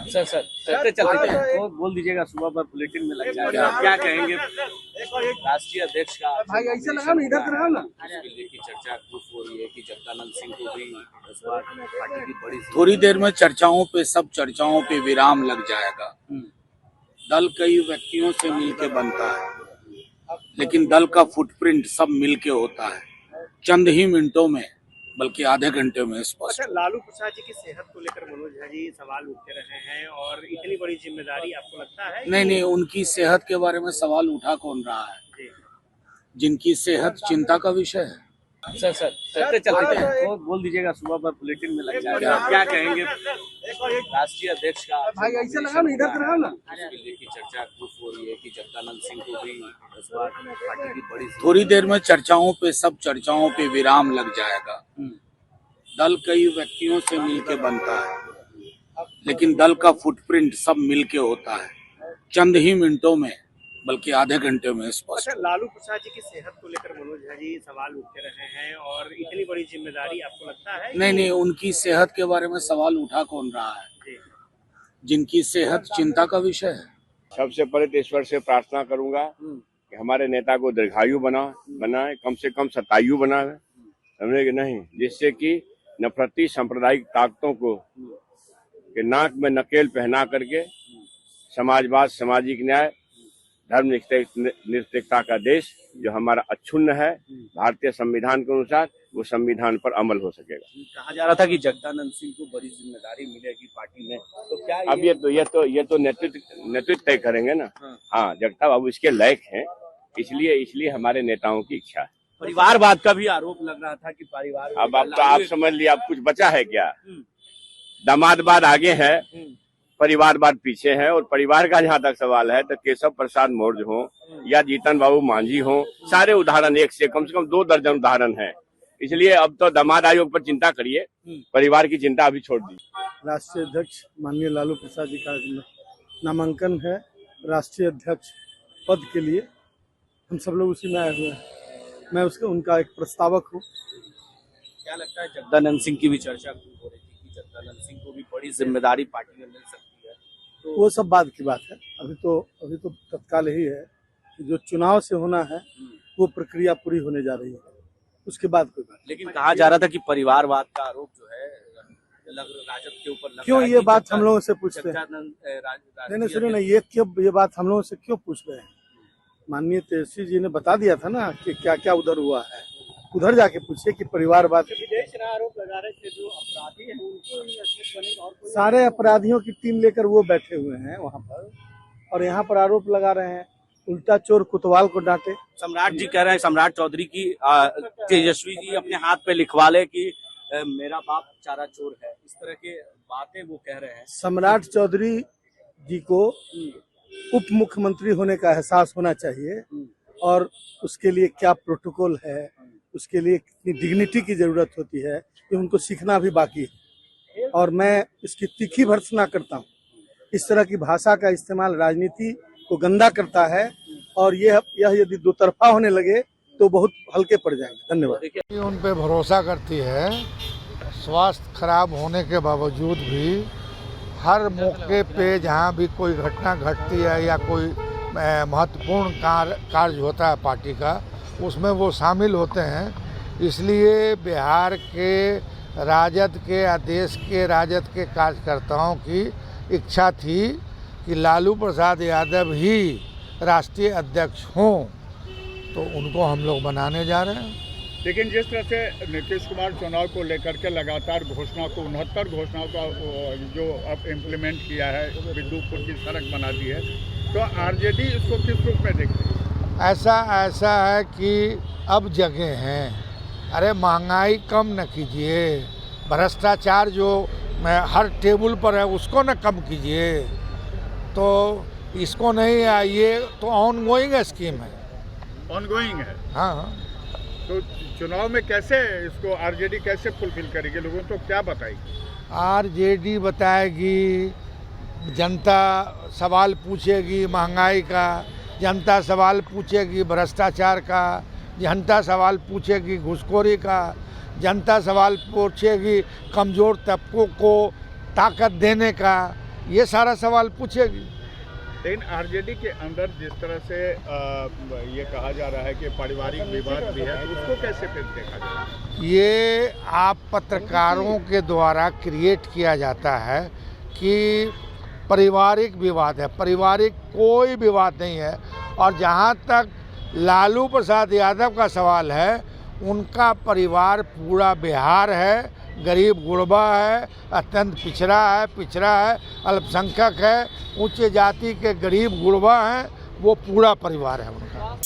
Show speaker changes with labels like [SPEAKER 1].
[SPEAKER 1] Sir चलते चलते तो बोल दीजिएगा, सुबह पर बुलेटिन में लग जाएगा। आप क्या कहेंगे राष्ट्रीय अध्यक्ष का
[SPEAKER 2] भाई ऐसे लगाओ ना, इधर लगाओ ना।
[SPEAKER 1] बिल की चर्चा हो रही है कि जगदानंद सिंह को भी इस बार पार्टी की बड़ी
[SPEAKER 3] थोड़ी देर में चर्चाओं पे सब चर्चाओं पे विराम लग जाएगा। दल कई व्यक्तियों से मिलके बनता है, लेकिन दल का फुटप्रिंट सब मिलके होता है। चंद ही मिनटों में, बल्कि आधे घंटे में स्पष्ट।
[SPEAKER 4] अच्छा, लालू प्रसाद जी की सेहत को लेकर मनोज झा जी सवाल उठते रहे हैं और इतनी बड़ी जिम्मेदारी आपको लगता है?
[SPEAKER 3] नहीं, उनकी सेहत के बारे में सवाल उठा कौन रहा है? जिनकी सेहत चिंता का विषय है।
[SPEAKER 1] सर चलते चलते तो बोल दीजिएगा, सुबह पर बुलेटिन में लग जाएगा। आप क्या कहेंगे राष्ट्रीय अध्यक्ष का
[SPEAKER 2] भाई ऐसे लगाओ ना, इधर लगाओ ना।
[SPEAKER 1] बिल की चर्चा हो रही है कि जगदानंद सिंह को भी इस बार पार्टी की बड़ी
[SPEAKER 3] थोड़ी देर में चर्चाओं पे सब चर्चाओं पे विराम लग जाएगा। दल कई व्यक्तियों से मिलके बनता है, लेकिन दल का फुटप्रिंट सब मिलके होता है। चंद ही मिनटों में, बल्कि आधे घंटे में स्पष्ट।
[SPEAKER 4] अच्छा, लालू प्रसाद जी की सेहत को लेकर मनोज झा जी सवाल उठते रहे हैं और इतनी बड़ी जिम्मेदारी आपको लगता है?
[SPEAKER 3] नहीं, उनकी सेहत के बारे में सवाल उठा कौन रहा है? जिनकी सेहत चिंता का विषय है।
[SPEAKER 5] सबसे पहले तो ईश्वर से प्रार्थना करूंगा कि हमारे नेता को दीर्घायु बनाए, कम से कम शतायु बनाए, समझे कि नहीं, जिससे कि नफरती सांप्रदायिक ताकतों को के नाक में नकेल पहना करके समाजवाद, सामाजिक न्याय, धर्म निरपेक्षता का देश जो हमारा अक्षुण्ण है भारतीय संविधान के अनुसार, वो संविधान पर अमल हो सकेगा।
[SPEAKER 1] कहा जा रहा था कि जगदानंद सिंह को बड़ी जिम्मेदारी मिलेगी पार्टी में, तो क्या
[SPEAKER 5] अब ये तो नेतृत्व तय करेंगे ना। हाँ, जगताब अब इसके लायक हैं, इसलिए हमारे नेताओं की इच्छा है।
[SPEAKER 1] परिवारवाद का भी आरोप लग रहा था कि परिवार
[SPEAKER 5] अब आप समझ लिया, अब कुछ बचा है क्या? दामादवाद आगे है, परिवारवाद पीछे है। और परिवार का जहाँ तक सवाल है तो केशव प्रसाद मौर्य हो या जीतन बाबू मांझी हो, सारे उदाहरण एक से कम 2 दर्जन उदाहरण है। इसलिए अब तो दामाद आयोग पर चिंता करिए, परिवार की चिंता अभी छोड़ दी।
[SPEAKER 2] राष्ट्रीय अध्यक्ष माननीय लालू प्रसाद जी का नामांकन है राष्ट्रीय अध्यक्ष पद के लिए। हम सब लोग उसी में आए हुए हैं। मैं उनका एक प्रस्तावक हूँ।
[SPEAKER 1] क्या लगता है जगदानंद सिंह की भी चर्चा हो रही थी कि जगदानंद सिंह को भी बड़ी जिम्मेदारी पार्टी में मिल सकती है, तो
[SPEAKER 2] वो सब बाद की बात है। अभी तो तत्काल ही है कि जो चुनाव से होना है वो प्रक्रिया पूरी होने जा रही है, उसके बाद कोई बात।
[SPEAKER 1] लेकिन कहा जा रहा था कि परिवारवाद का आरोप जो है राजद के ऊपर
[SPEAKER 2] क्यों ये बात हम लोगों से पूछते हैं? नहीं सुनिए ना, ये बात हम लोगों से क्यों पूछ रहे हैं? माननीय तेजस्वी जी ने बता दिया था ना कि क्या क्या उधर हुआ है। उधर जाके पूछिए कि परिवारवाद।
[SPEAKER 4] विदेश आरोप लगा रहे थे जो अपराधी हैं उनको और
[SPEAKER 2] सारे अपराधियों की टीम लेकर वो बैठे हुए हैं वहाँ पर, और यहाँ पर आरोप लगा रहे हैं उल्टा चोर कुतवाल को डांटे।
[SPEAKER 1] सम्राट जी कह रहे हैं, सम्राट चौधरी की तेजस्वी जी अपने हाथ पे लिखवा ले कि मेरा बाप चारा चोर है, इस तरह के बातें वो कह रहे हैं।
[SPEAKER 2] सम्राट चौधरी जी को उप मुख्यमंत्री होने का एहसास होना चाहिए, और उसके लिए क्या प्रोटोकॉल है, उसके लिए कितनी डिग्निटी की जरूरत होती है, ये उनको सीखना भी बाकी है। और मैं इसकी तीखी भर्त्सना करता हूँ। इस तरह की भाषा का इस्तेमाल राजनीति को गंदा करता है, और यह यदि दो तरफा होने लगे तो बहुत हल्के पड़ जाएंगे। धन्यवाद।
[SPEAKER 6] उन पे भरोसा करती है। स्वास्थ्य खराब होने के बावजूद भी हर मौके पे जहाँ भी कोई घटना घटती है या कोई महत्वपूर्ण कार्य होता है पार्टी का, उसमें वो शामिल होते हैं। इसलिए बिहार के राजद के या देश के राजद के कार्यकर्ताओं की इच्छा थी कि लालू प्रसाद यादव ही राष्ट्रीय अध्यक्ष हों, तो उनको हम लोग बनाने जा रहे हैं।
[SPEAKER 7] लेकिन जिस तरह से नीतीश कुमार चुनाव को लेकर के लगातार घोषणा को 69 घोषणाओं का जो अब इम्प्लीमेंट किया है, बिंदुपुर की सड़क बना दी है, तो आरजेडी इसको किस रूप में देखती है?
[SPEAKER 6] ऐसा है कि अब जगह हैं। अरे महंगाई कम न कीजिए, भ्रष्टाचार जो हर टेबल पर है उसको न कम कीजिए, तो इसको नहीं, ये तो ऑनगोइंग स्कीम है।
[SPEAKER 7] ऑनगोइंग है,
[SPEAKER 6] हाँ।
[SPEAKER 7] तो चुनाव में कैसे इसको आरजेडी कैसे फुलफिल करेगी, लोगों को क्या बताएगी?
[SPEAKER 6] आरजेडी बताएगी, जनता सवाल पूछेगी महंगाई का, जनता सवाल पूछेगी भ्रष्टाचार का, जनता सवाल पूछेगी घूसखोरी का, जनता सवाल पूछेगी कमज़ोर तबकों को ताकत देने का। ये सारा सवाल पूछेगी।
[SPEAKER 7] लेकिन आरजेडी के अंदर जिस तरह से ये कहा जा रहा है कि पारिवारिक विवाद भी है, तो उसको कैसे फिर देखा जाए?
[SPEAKER 6] ये आप पत्रकारों के द्वारा क्रिएट किया जाता है कि पारिवारिक विवाद है। पारिवारिक कोई विवाद नहीं है। और जहाँ तक लालू प्रसाद यादव का सवाल है, उनका परिवार पूरा बिहार है, गरीब गुरबा है, अत्यंत पिछड़ा है, अल्पसंख्यक है, उच्च जाति के गरीब गुरबा हैं, वो पूरा परिवार है उनका।